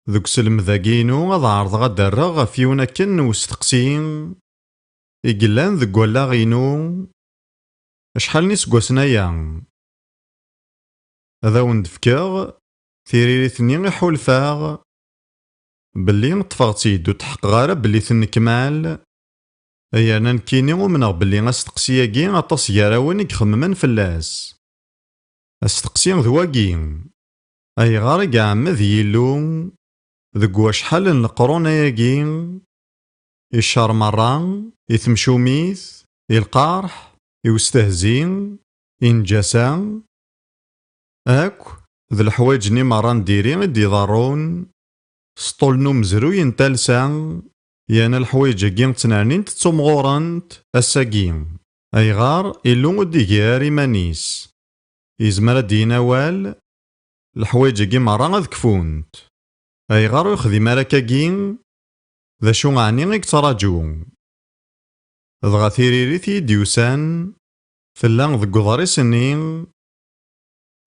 ذوك سلمذاكينو غاد عرضغ ad rreɣ ɣef yiwen akken n usteqsi i yellan deg wallaɣ-inu acḥal n yiseggasen aya. Ad awen-d-fkeɣ tiririt-nni i ḥulfaɣ belli ṭṭfeɣ-tt-id ur tḥeqqeɣ ara belli tennekmal, ayerna nekkini umneɣ belli asteqsi-agi aṭas gar-awen i ixemmen fell-as. Asteqsi d wagi: ayɣer i yeɛemmed Yillu deg wacḥal n leqrun-agi i ccer merra, i temcumit, i lqerḥ, i ustehzi, i nnǧasa, akk d leḥwayeǧ-nni merra n diri i d-iḍerrun s ṭṭul n umezruy n talsa, yana leḥwayeǧ-agi ttnernint ttumɣurent ass-agi. Ayɣer Illu ur d-igi ara iman-is? Yezmer ad d-yinawal leḥwayeǧ-agi merra ad kfunt. Ayɣer ur yexdim ara akkagi? D acu ɛni i yettraǧu? Dɣa tiririt i d-yusan tella deg uḍris-nni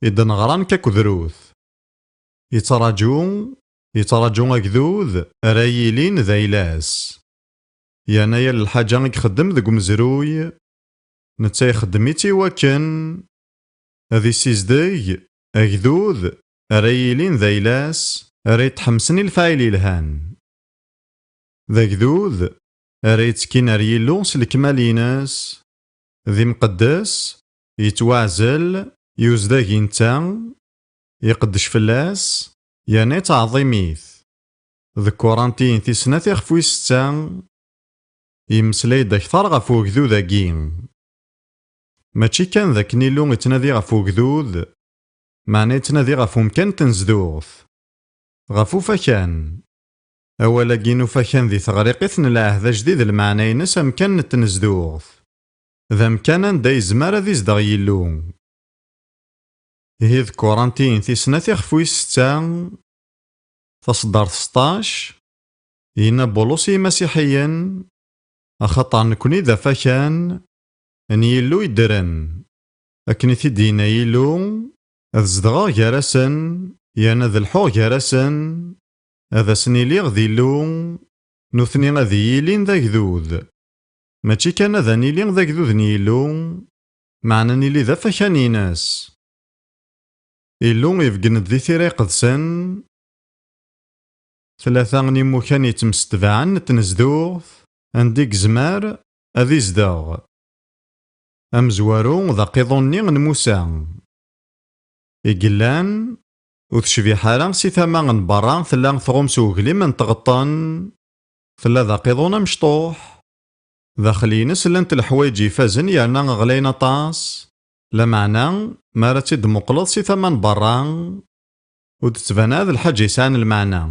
i d-neɣran kakudrut. Yettraǧu agdud ara yilin d ayla-s. Yana yal lḥaǧa i yexdem deg umezruy, netta ixdem-itt i wakken ad yessizdeg agdud ara yilin d ayla-s, ara yetḥemsen i lefɛayel yelhan. D agdud ara yettekkin ar Yillu s lekmal-ines, d imqeddes, yettwaɛzel, yuzdag i netta, yeqdec fell-as, yana yettɛeḍḍim-it. Deg Kurantiyen tis snat ixef wis setta, yemmeslay-d akter ɣef ugdud-agi. Mačči kan dakken Illu yettnadi ɣef ugdud, meɛna yettnadi ɣef umkan n tnezduɣt, ɣef ufakan. Awal-agi n ufakan di teɣriqit n lɛehd ajdid lmeɛna-ines amkan n tnezduɣt, d amkan anda yezmer ad izdeɣ Yillu. Ihi deg Kurantiyen tis snat ixef wis setta, taṣeddart 16, yenna Bulus i Imasiḥiyen: axaṭer nekkni d afakan n Yillu yeddren. Akken i t-id-yenna Yillu: ad zedɣeɣ gar-asen, yana ad lḥuɣ gar-asen, ad asen-iliɣ d Illu, nutni ad iyi-ilin d agdud. Mačči kan ad nili d agdud n Yillu, meɛna nili d afakan-ines. Illu ibeggen-d di tira iqedsen tlata n yimukan yettmestebɛen n tnezduɣt anda i yezmer ad izdeɣ. Amezwaru d aqiḍun-nni n Musa. I yellan ur tecbiḥ ara si tama n berra tella tɣum s uglim n tɣeṭṭen, tella d aqiḍun amecṭuḥ, daxel-ines llant leḥwayeǧ ifazen yerna ɣlayen aṭas, lameɛna mi ara tt-id-muqleḍ si tama n berra ur d-tban ara d lḥaǧa yesɛan lmeɛna.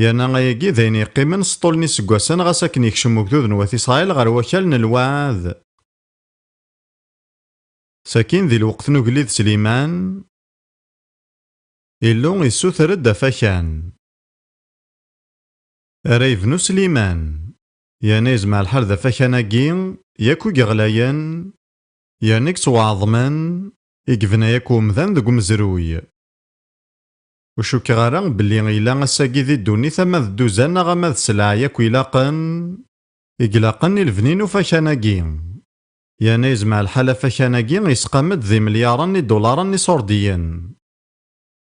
Yerna ayagi d ayen yeqqimen s ṭṭul n yiseggasen ɣas akken yekcem ugdud n Wat Isṛayil ɣer wakal n lweɛd. Sakin di lweqt n ugellid Sliman, Illu yessuter-d afakan. Ara yebnu Sliman, yana yezmeɛ lḥal d afakan-agi yak ur yeɣlayen, yerna i yettwaɛeḍmen, i yebna yak umdan deg umezruy. Ur cukkeɣ ara belli yella ass-agi di ddunit ama d dduzan neɣ ama d sselɛa yak ilaqen, i yilaqen i lebni n ufakan-agi. Yana yezmeɛ lḥal afakan-agi yesqam-d d imelyaren n idularen iṣurdiyen.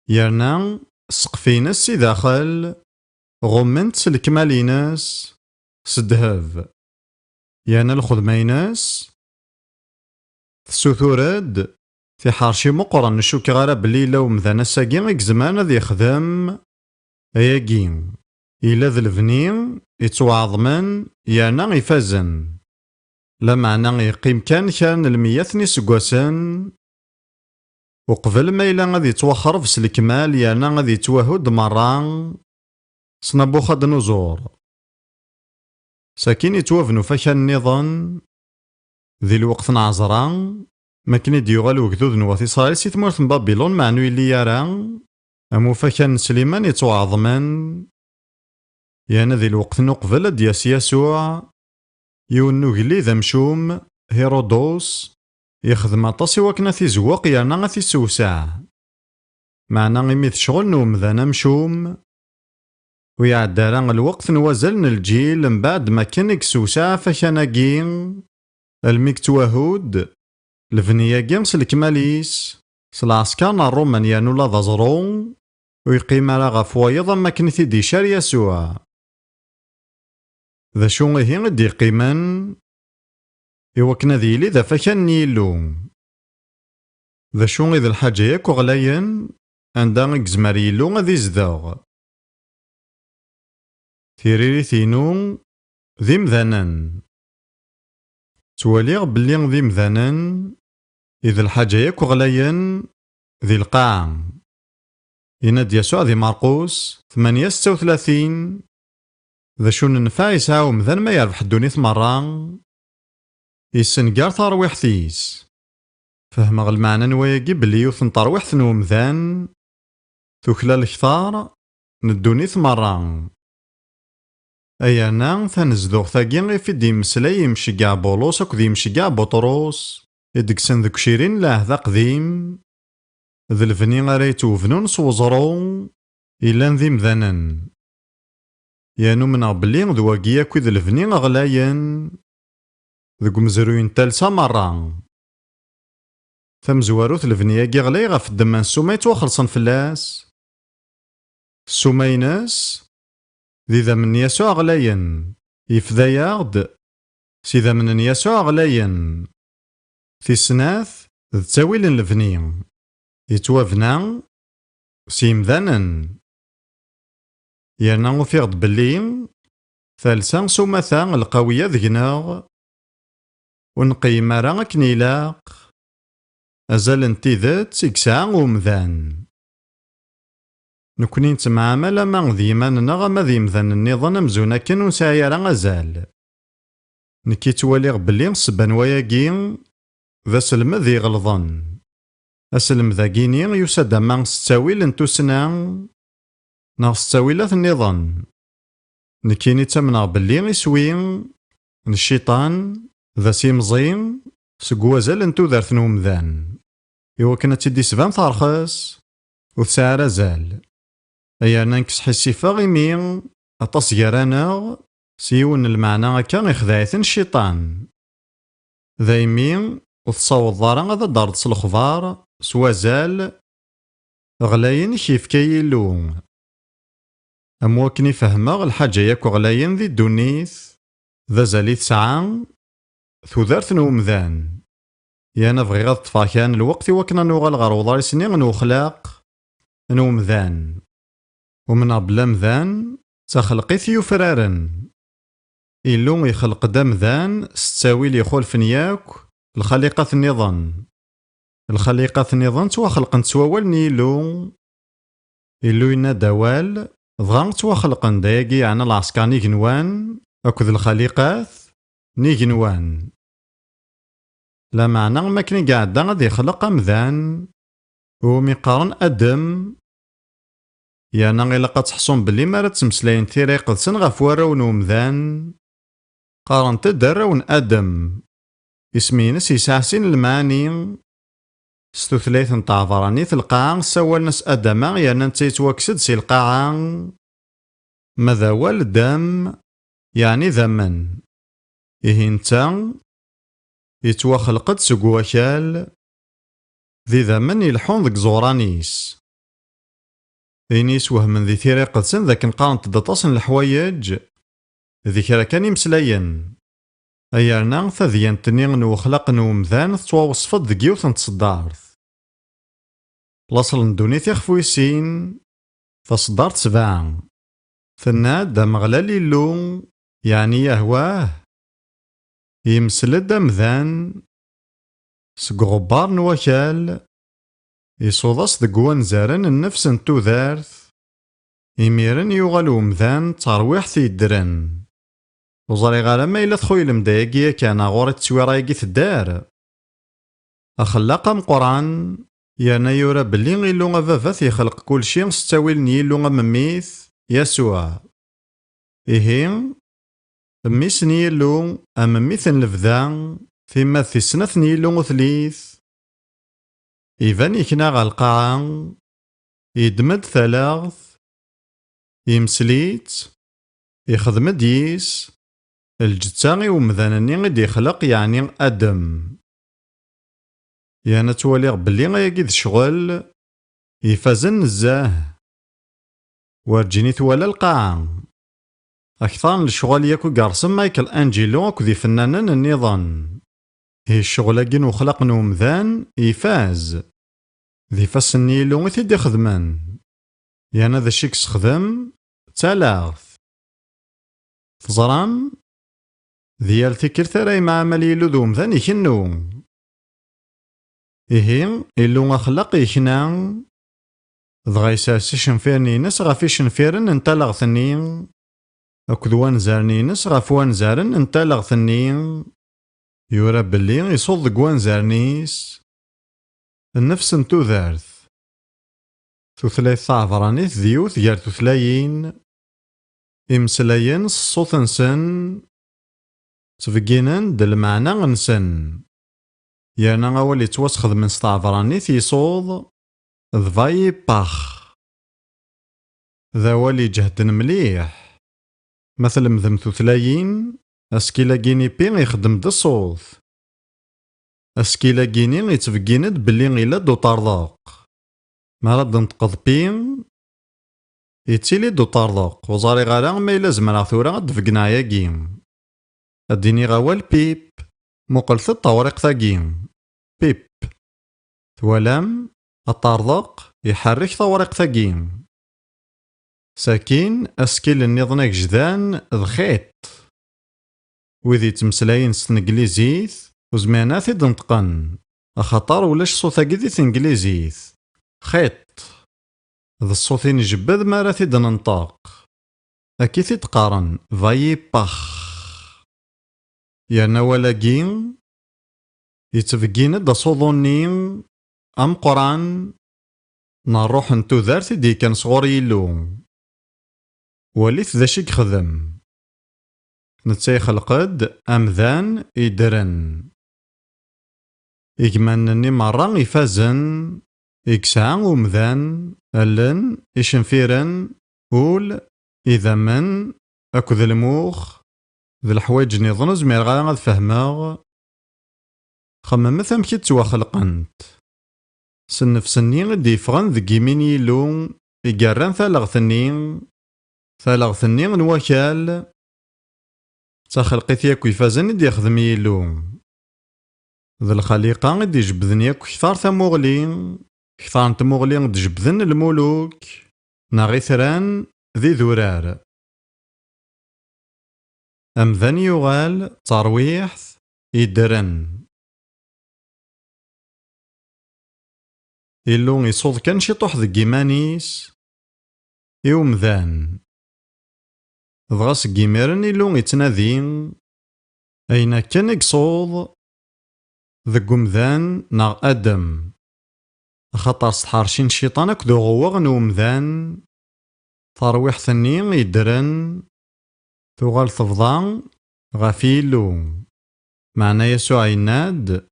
Yerna ssqef-ines si daxel ɣumment s lekmal-ines s ddheb. Yana lxedma-ines tessutur-d tiḥerci meqqren, ur cukkeɣ ara belli yella umdan ass-agi i yezmer ad yexdem ayagi. Yella d lebni yettwaɛeḍmen yerna ifazen, lameɛna yeqqim kan kra n lmiyat n yiseggasen uqbel ma yella ad yettwaxreb s lekmal yerna ad yettwahud merra s Nabuxadnuẓur. Sakin yettwabnu fakan-nniḍen di lweqt n ɛezra, makken i d-yuɣal ugdud n Wat Isṛayil si tmurt n Babilun, meɛna ur yelli ara am ufakan n Sliman yettwaɛeḍmen. Yana di lweqt n uqbel ad d-yas Yasuɛ, yiwen n ugellid amcum, Hirodus, yexdem aṭas i wakken ad t-izewweq yerna ad t-issewseɛ. Meɛna imi d ccɣel n umdan amcum, ويعدى راه الوقت نوازل الجيل من بعد ما كان يكسوسا فكاناكي الميك توهود الفنياكي سلكماليس سلعسكان الرومانيان ولا ضزرون ويقيم راه غف وايض ما كنتي دي شار يسوع ذا شو هي غدي يقيمن إوا كنا ذيلي ذا فكان نيلو ذا شو ذا الحاجة ياك غلاين عندها إكزمار يلو غادي يزدغ تيريريثينو ذي مذانن تواليغ بلي ذي مذانن إذا الحاجة ياك غلاين ذي القاع يناد يسوع ذي مرقوس 8:36 ذا شو ننفع يسعى مذان ما يربح الدونيث مرة يسنقار ترويحتيس فهمغ المعنى نواياكي بلي يوثن ترويحت نومذان ثكلا الكثار ندونيث مرة أيانا تنزدوغ ثاقي غيف دي مسلاي يمشي كاع بولوس أكو يمشي كاع بطروس يدكسن ذوك شيرين لاه ذا قديم ذا الفني غاري توفنون سوزرو إلا ذي مذانن يانو منا بلي ذواقيا كو ذا الفني غلاين ذوك مزروين تالسا مرة ثمزواروث الفنياكي غلاي غف الدمان السومايت وخلصن فلاس السومايناس ذي ذا من يسوع غلاين يفذا ياغد سي ذا من يسوع غلاين في السناث ذ تاويل الفني يتوافنا سيمذانا يانا وفيغد بلي ثالثا سومثا القوية ذقناغ ونقيم راه كنيلاق أزال انتي ذات سيكسا ومذان نكوني نتمعامل ما ذي ماننا غما ذي مذان النظام مزونا كان ونسايا راه غزال نكي تواليغ بلي صبان وياكي ذا سلم ذي غلظن أسلم ذا كيني يساد ما ستاويل انتو سنا نا ستاويلات النظام نكيني تمنع بلي يسوين الشيطان ذا سيمزين سقوازل انتو ذارث نومذان إوا كانت تدي سبان ترخص وتسعى رزال أيا ننكس حسي فاغيمي أطاس يرانا سيون المعنى هكا يخدعيثن الشيطان ذايمي وتصاوض ضارا غادا دارت الخضار سوازال غلاين كيف كيلو أمواكني فهمغ الحاجة ياكو غلاين ذي الدونيث ذا زالي تسعى ثوذارت نومذان يانا بغي غاد طفا كان الوقت وكنا نوغال غار وضاري سنين نوخلاق نومذان ومن بلا مذان تخلقيث يفرارن إلو يخلق دمذان ستاويل يخولف نياك الخليقة النظام الخليقة النظام تواخلقن تسوال نيلو إلو ينا دوال ضغان تواخلقن دايقي عن العسكر نيجنوان أكذ الخليقات نيجنوان لا معنى ما كني قاعد غادي يخلق أمذان وميقارن أدم يانا غيلا قد تحصون بلي ما تمسلاين ثيري قدسن غف وراون ومذان قارن تدراون أدم اسمينس يسعسين الماني ستثليث نتاع ضرانيث القاع سوال ناس أدما يانا نتيتوكسد سي القاع ماذا والدم يعني ذمن إهنتا يتواخلقد سق وكال ذي ذمن يلحون ذك زورانيس إنيس وهمن ذي ثيري قدسن ذاك نقارن تدطاسن الحوايج ذي كرا كان يمسلاين أيارنا ثذيان تنين وخلق نومذان تواوصفت ذك يوثن تصدارث لاصل ندونيث يخفو يسين فصدارت سبعة ثناد دا مغلالي اللون يعني يهواه يمسلد أمذان سق غبار نوكال يصوضاس ذك وانزارن النفس انتو ذارث يميرن يغلو مذان ترويح ثيدرن وزاري غالا ما إلا تخويل مدايقيا كان غوري تسويرايقي الدار أخلاق مقران يانا يورا بلي غيلو غفافاث يخلق كل شي ستاويل نيلو غمميث يسوع إيهين ميس نيلو أمميث لفذا ثم في سنة نيلو ثليث إيفان يكنا غالقاعة يدمد ثلاث يمسليت يخدم ديس الجتاغي ومذانني غيد يخلق يعني أدم. يانا تواليغ بلي غياكي ذ شغل يفازن نزاه ورجيني توالا القاعة أكثر من الشغل ياكو قارسم مايكل أنجيلو أكو ذي فنانان النظام. هي الشغل كين وخلق نومذان يفاز ذي فاس النيلو يثيد يخدمان. يانا ذا شيكس خدم تالاغث تزرام ذيال تكرت راي مع عملي لذوم ذاني يكنو. إيه إلو أخلاق يكنا دغا يساسي شنفيرني نس غافي شنفيرن انتالغ ثنين أكد وانزارني نس غاف وانزارن انتالغ ثنين يورا بلي يصد وانزارنيس النفس انتو ذارث ثلاث ثعفرانيث ذيوث جار ثلاثين إمسلاين الصوت نسن تفقينن دل معنى نسن. يانا غاولي توسخذ من ستعفرانيث يصوض ذفاي باخ ذا ولي جهدن مليح مثل مذم ثلاثين اسكيلا جيني بين يخدم دا الصوت اسكيلا جيني يتفقيند بلي غيلا دو طارضاق ما رد نتقض بين يتيلي دو طارضاق وزاري غالا ما إلا زمرا ثورا دفقنا ياكيم اديني غاول بيب مقلت الطوارق ثاقيم بيب ثوالام الطارضاق يحرك طوارق ثاقيم ساكين اسكيل النظنك جدان ذخيت وذي تمسلاين سنجليزيث وزمانات دنطقن أخطار ولاش صوتا قديث انجليزيث خيط ذا الصوتين جبد ماراتي دننطاق أكيثي تقارن فاي باخ يانا ولاقين يتفقين دا صوضونين أم قران نروح انتو ذارتي دي كان صغور يلو وليث ذا شيك خدم نتسيخ القد أمذان يدرن إجمانني مرة يفازن إكسان ومذان ألن إشنفيرن أول إذا من أكو ذا الموخ ذا الحوايج نظن زمير غادا فهماغ خمم مثم كي تواخلقنت سنف سنين غدي يفغن ذا كيمين يلو إقارن ثالغ ثنين نواكال تخلقيت ياكو يفازن دي يخدم يلو ذا الخليقة غدي يجبدن ياكو كثار ثموغلين كثار تموغلين غدي يجبدن الملوك ناغيثران ذي ذرار أمذن يغال ترويح يدرن إلو يصوض كان شي طوح ذا كيمانيس يومذان ضغاس كيميرن إلو يتنادين أين كان يقصوض ذا قمذان ناغ أدم خطر سحارشين الشيطان أكدو غواغ نومذان ترويح ثنين يدرن ثغال تفضان غافيلو معنى يسوع يناد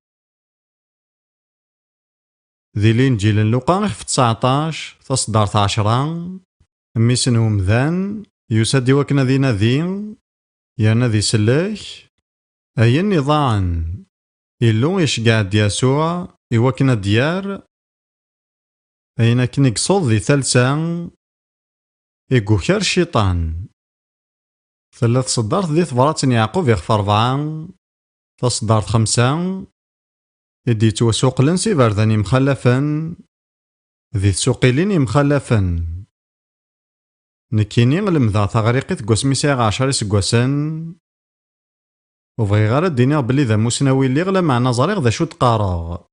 ذي الإنجيل لوقا في 19 تصدر 10 ميسن ومذان يسدي وكنا ذي نذين يانا ذي سلاح أي النظام إلو يشقعد يسوع يوكنا ديار أين كنك صوت ذي ثالثا يقوكر الشيطان ثلاث صدارت ذي ثبرات يعقوب يخف 4 تصدارت 5 يدي توسوق لنسي بارداني مخلفا ذي تسوقيلين مخلفا نكيني المذا تغريقي تقوسمي ساعة 10 سقوسن وبغي غير الدنيا بلي ذا موسناوي اللي غلا مع نظريغ ذا شو تقارغ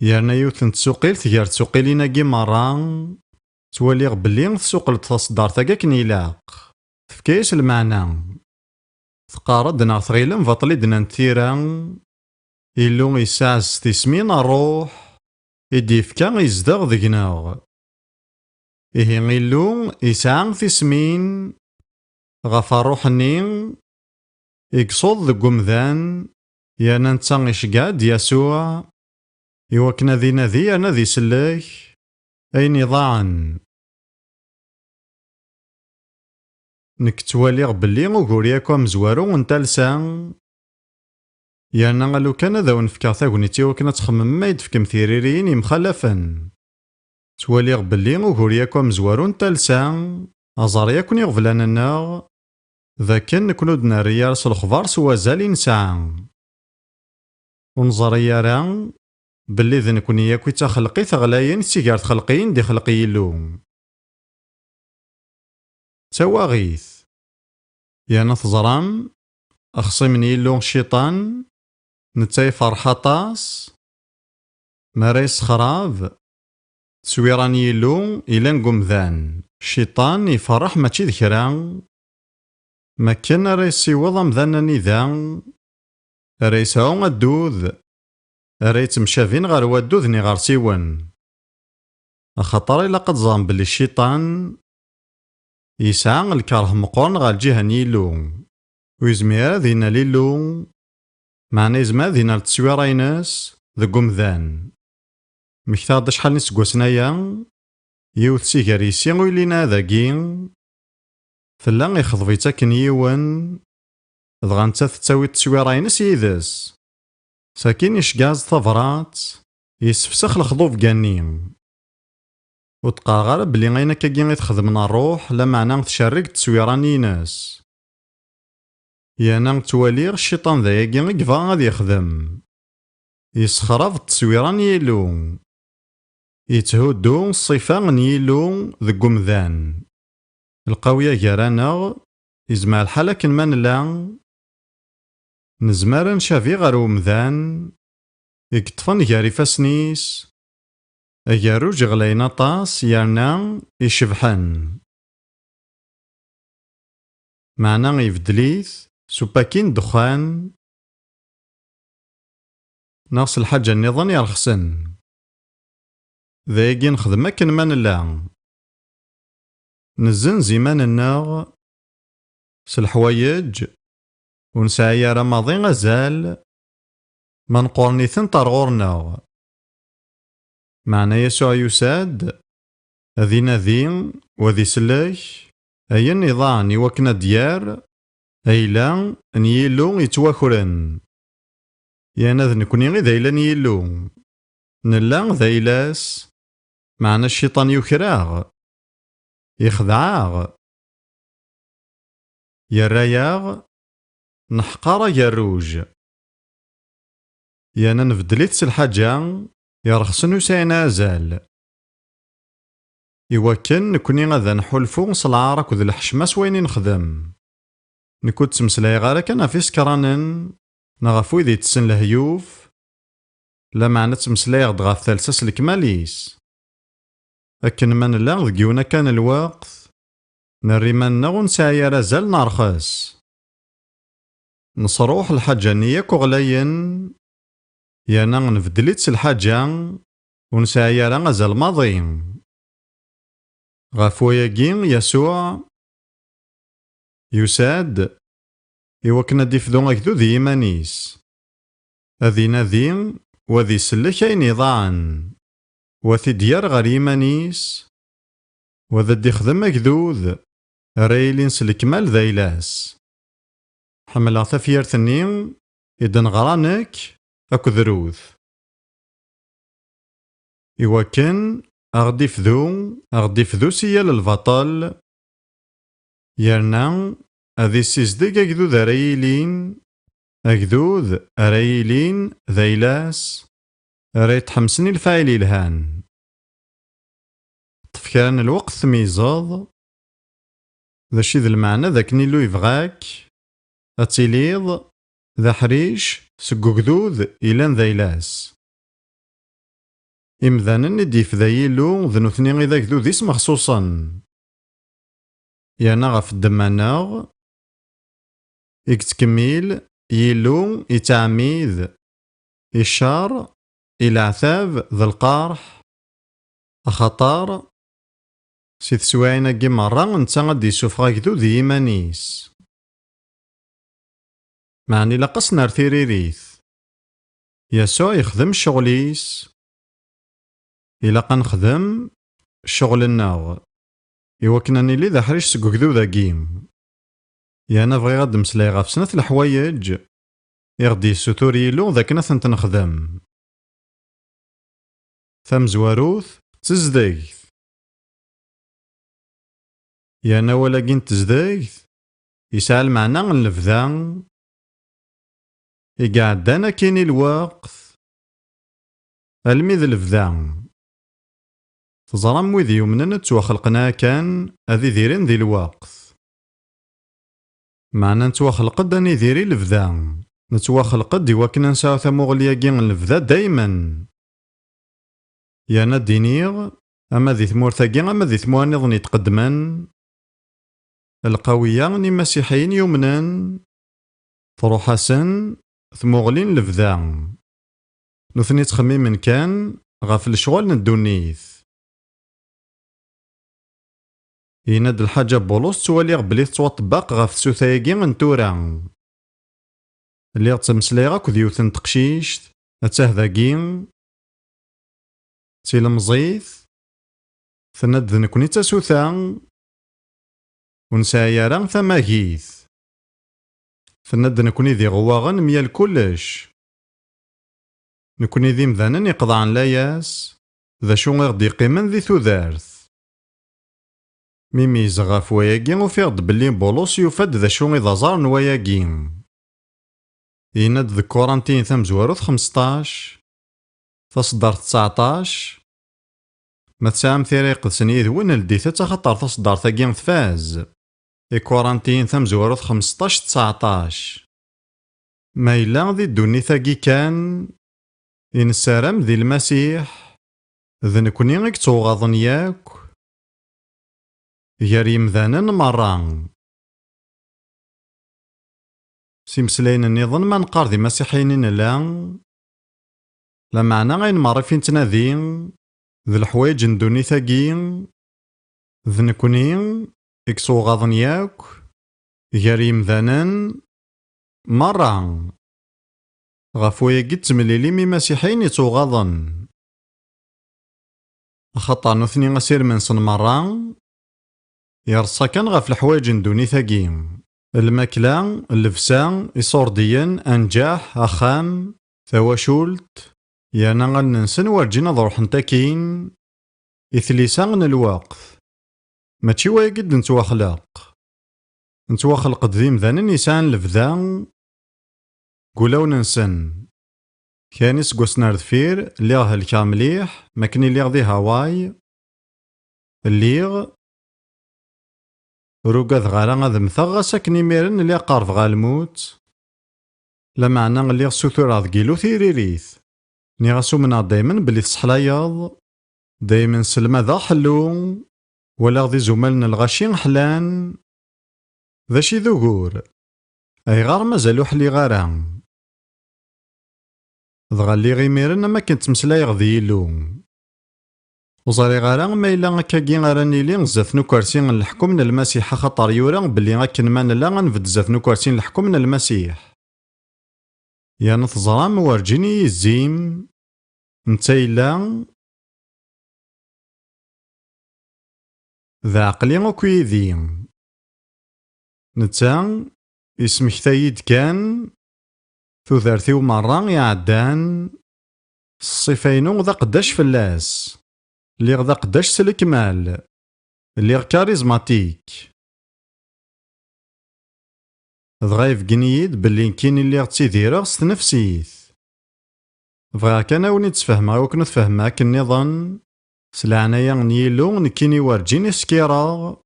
يارنا يوثن تسوقيل ثيار تسوقيلينا كي مرة تواليغ بلي تسوقل تصدار تاكاك نيلاق تفكيس المعنى تقارد نا ثغيلم فاطلي دنا نتيرا إلو يساعز تسمين الروح إدي فكا يزدغ ذقناغ إيه إلو يساعن تسمين غفا روحني يقصد ذا قمذان يانا نتا يشقاد يسوع يوكنا ذي نذي أنا ذي سلاك أين ضاعن نك تواليغ بلي وكورياكو مزوارو نتالسا يانا لو كان ذا ونفكا تاغنيتي وكنا تخمم ما يدفكم ثيريريين يمخلفا تواليغ بلي وكورياكو مزوارو نتالسا أزار يكون يغفلان الناغ ذا كان نكونو دناريا راس الخبار سوا زالي نسعى ونزاريا راه بلي ذا نكوني ياكوي تخلقي ثغلاين سيجار تخلقين دي خلقي لو تواغيث يانا تزرام أخصي من يلو الشيطان نتاي فرحة طاس مريس خراب تسويران يلو إلا نقوم ذان الشيطان يفرح ماشي ذكران ما كان ريسي وضم ذانا نيذان ريساو الدوذ ريت مشافين غير ودوذ ني غير سيون خاطر إلا قد ظام بلي الشيطان يسعى الكره مقرن غير الجهة نيلو ويزمير ذينا ليلو معنى يزما ذينا التسويريناس ذو ذان مكتاغ شحال نسقوسنايا يوث سيغاريسي ويلينا ذاكين ثلا يخضفي تاكن يوان دغا نتا تتاوي التسويريناس يدس ساكين يشقاز ثفرات يسفسخ الخضوف كانين وتقا غير بلي غينا كاكين تخدمنا الروح لا معنى تشارك التسويراني ناس يانا تواليغ الشيطان ذا ياكي يكفا غادي يخدم يسخرف التصويران يلو يتهودو الصفة يلو ذو مذان القوية جارانا يزمع الحالة كن ما نلا نزمار نشافي غير ومذان يكطفن جاري فاسنيس أجارو جغلينا طاس يارنا يشبحن معنا يفدليث سوباكين دخان ناقص الحاجة النظام يرخصن ذايقي نخدم أكن ما نلا نزن زيمان الناغ سالحوايج ونسعي رمضي غزال ما نقورني ثنطر غورنا معنا يسوع يساد أذي نذين وذي سلاك أي النظام يوكنا ديار أيلا نيلو يتواكرن يانا ذ نكوني غي ذايلا نيلو نلا ذايلاس معنا الشيطان يكراغ يخدعاغ يراياغ نحقار يروج يانا نفدليت الحاجة يرخصن وساينا زال يوكن نكوني غادا نحولفو نصلعارك وذ الحشماس وين نخدم نكون تمسلاي غير كان في سكرانن نغفو ذي تسن لهيوف لا معنى تمسلاي غدغا الثالثة الكماليس أكن من لا ذكيونا كان الوقت نري من ونسايا رازال نرخص نصروح الحاجة نياك وغلاين يانا نفدليت الحاجة ونسايا رازال ماضي غفو ياكين يسوع يساد يوكنا ديفدو أكدو ذي إيمانيس أذي نذين وذي سلك أين ضاعن وذي ديار غير إيمانيس وذا دي خدم أكدوذ ريلين سلك مال ذايلاس حمل عثافير ثنين إذن غرانك أكو ذروث إوكن أغدي فذو سيال البطل يرنا أذي سيزدق أكدوذ ريلين أكدوذ ريلين ذيلاس ريت حمسني الفاعلي الهان تفكران الوقت ميزاض ذا شي ذا المعنى ذاك نيلو يبغاك أتيليض ذا حريش سقوكدوذ إلان ذيلاس إمذانا نديف ذا يلو ذنوثني غيذاك ذو ذيس مخصوصا يانا غف الدماناغ يكتكميل يلو يتعميذ إشار العثاب ذا القارح أخطار سيث سواعنا كي مرة نتا غادي يسوف غاكدو ذي إيمانيس معني لقص نار ثيريريث يسوع يخدم شغليس إلا قنخدم شغل الناغ يوكنني لي ذا حريش سكوكدو ذا كيم أنا بغي غاد نمسلاي غف سنة الحوايج يغدي السوتور يلو ذاك نثنت نخدم. تمزواروث تزديث. أنا ولاكين تزديث يسعى المعنى النفذا يقعدانا كيني الوقت الميذ الفذا. تزرم ويذ يمنن تواخلقنا كان أذي ذيرين ذي الوقت. معنى نتواخلقد أني ذيري الفذا نتواخلقد يوكنا نساو ثموغليا كين الفذا دايما. أنا دينيغ أما ذي ثمورثاكي أما ذي ثموانيض يتقدمن القوية ني مسيحيين يمنن تروحاسن ثموغلين الفذا نثني تخميمن كان غاف الشغل ندونيث. يناد الحاجة بولوس توالي بلي تطبق غاف السوثايقي نتورا اللي تمسلي غاك ذيوثن تقشيشت أتهذاقين تيلمزيث ثند نكوني تسوثا ونسايا ثماهيث ثند نكوني ذي غواغن ميال كلش نكوني ذي مذانا يقضعن لاياس ذا شو غدي قيمن ذي ثوذارث ميمي زغاف وياكي وفيغد بلي بولوس يفاد ذا شو إذا زار نواياكي. يناد ذا كورانتين ثمزواروث 15 تصدر 19 ما تسام ثيري قدسن يذون لديثة تخطر تصدر ثاقين تفاز. كورانتين ثمزواروث 15 19 ما إلا ذي الدوني ثاقي كان إنسارم ذي المسيح ذا نكوني غيك توغاضن ياك غير يمذانا مرة. سيمسلين النظام ما نقار ذي مسيحيين لا معنى غين مرة فين تنادين ذي الحوايج ندوني ثاقين ذي نكوني إكسو غاضن ياك غير يمذانا مرة غفويا قد تمليلي مي مسيحيين يتوغاضن خطا نثني غسير من سن مرة يرصا كان غف الحوايج ندوني ثاقين الماكلة اللبسة إصورديا أنجاح أخام ثواشولت يانا غننسن ورجينا ضروح نتاكين إثليسان الوقت ماشي وايا قد نتواخلق ذي مذانا نيسان لفذا قولاو ننسن كانيس قوسنا رذفير الليغ هلكا مليح ماكني الليغ ذي هاواي الليغ روكاذ غالا غاذ مثغ ساكني ميرن اللي قارف غا الموت لا معنى اللي سوثور غاذ كيلو ثيريريث ني غاسو منا دايما بلي تصحلايض دايما سلمى ذا حلو ولا غذي زمالنا الغاشين حلان ذا شي ذكور أي غار مازالو حلي غارا ضغا اللي غي ميرن ما كنت مسلاي غذي يلو وزاري غارا ما إلا كاكي غارا نيلي زاث نكرسين الحكم من المسيح خطر يورا بلي غاكن مان لا غنفد زاث نكرسين الحكم من المسيح يا نتزرام ورجيني يزيم نتا إلا ذا عقلي وكويذي نتا اسمك ثايد كان ثوثارثيو مرة يعدان الصفينو ذا قداش فلاس اللي غدا قداش سلكمال اللي كاريزماتيك ضغايف جنيد باللي كاين اللي غتيديرغ ستنفسيث بغا كان وني تفهمها وكن تفهمك النظام سلعنايا نيلو نكيني ورجيني سكيراغ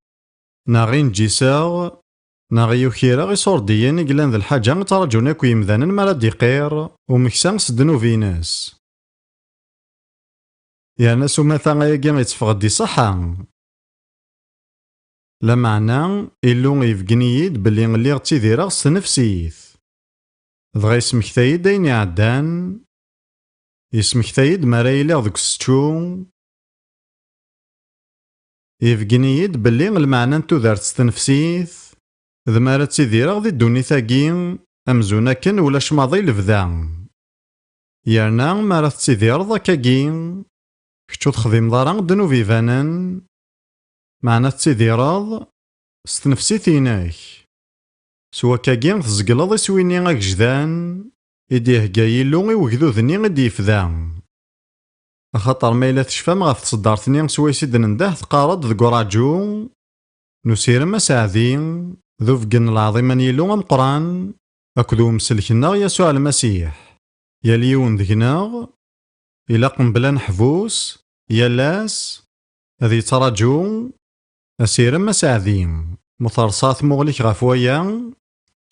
ناغين جيساغ ناغيو خيراغ يصورديين قلان ذا الحاجة ترجونا كو يمذانا مالا ديقير ومكسان سدنو فيناس يا ناس ومثا غايا يتفغدي صحا لا معنى إلو يفقنييد باللي اللي غتيديرغ ستنفسيث دغا يسمكتايد أين يعدان يسمكتايد مرايلي غدوك ستشو يفقنييد باللي المعنى نتو دارت ستنفسيث ذا مارا تيديرغ ذي الدونيثاكي أمزونا كان ولاش ماضي لفذا يرنا مارا تيديرغ كاكي كتشو تخدم ضارا دنو فيفانان معنى تيديرغ ستنفسيثيناك سوا كاكين تزقلض يسويني أكجدان إديه قايلو إوكذوذني غدي يفذا. أخاطر ما إلا تشفام غف تصدارتني سوا يسيدن نداه تقارض ذ قراجو نسيرم أساعدين ذو فقن العظيم نيلو أمقران أكذو مسلكنا يسوع المسيح يليون ذكنا إلا قنبلا نحفوس يلاس ذي تراجو أسيرم أساعدين مثرصات مغليك غفويا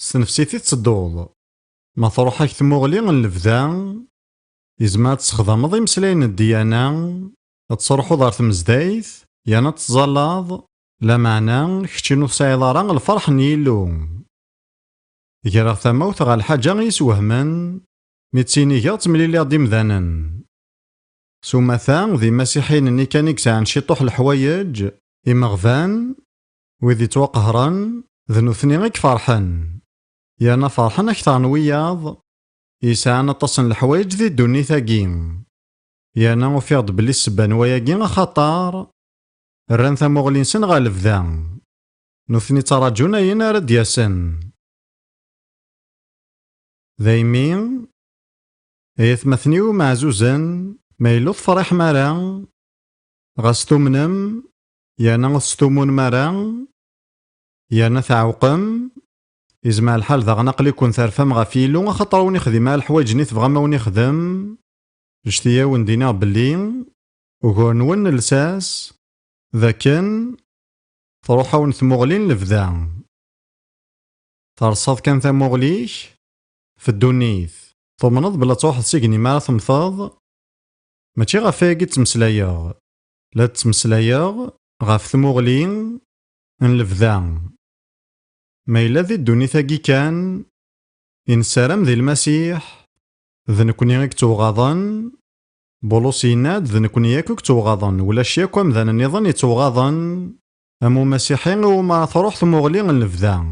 سنفسيتي تصدوض ما تروحك تمغلي الفذا يزما تسخدمض يمسلاين الديانة تصرحو دار تمزدايث يانا تزلاض لا معنى كتشينو تسايض راه الفرح نيلو يرى ثموت غا الحاجة يسوهمن ميتسيني غا تمليلي غدي مذانن سومثا ذي مسيحيين ني كان يكسعن شي طوح الحوايج إمغفان وذي توقهرن ذنوثني غيك فرحن يانا فرحن أكثر نوياض يسعنا تصن الحوايج ذي الدوني ثاقين يانا وفيض بلي السبان وياقين خطار الران ثموغلين سن غالف ذا نوثني تراجونا ينا رد ياسن ذايمين ايثمثنيو معزوزن ميلوث فرح مرا غستومنم يانا غستومون مرا يانا ثعوقم إزمع الحال ذا غنقلي كون ثارفام غفيلو خاطر وني خديم الحوايج ني تبغى ما وني خدم جتيا وندينا بلي وكون نون لساس ذاكن تروحا ونثمغلين لفذا ترصاد كان ثمغليك في الدونيث ثمنض بلا تروح تسيقني ما ثمثاض ماشي غفاقي تمسلايا لا تمسلايا غاف ثمغلين نلفذا ما إلا ذي الدونيثاقي كان إنسارم ذي المسيح ذنكوني غيك توغاضن بولوسيناد ذنكوني ياكوك توغاضن ولا شياكو مذان النظام يتوغاضن أمو مسيحي وما تروح ثمغلين نلفذا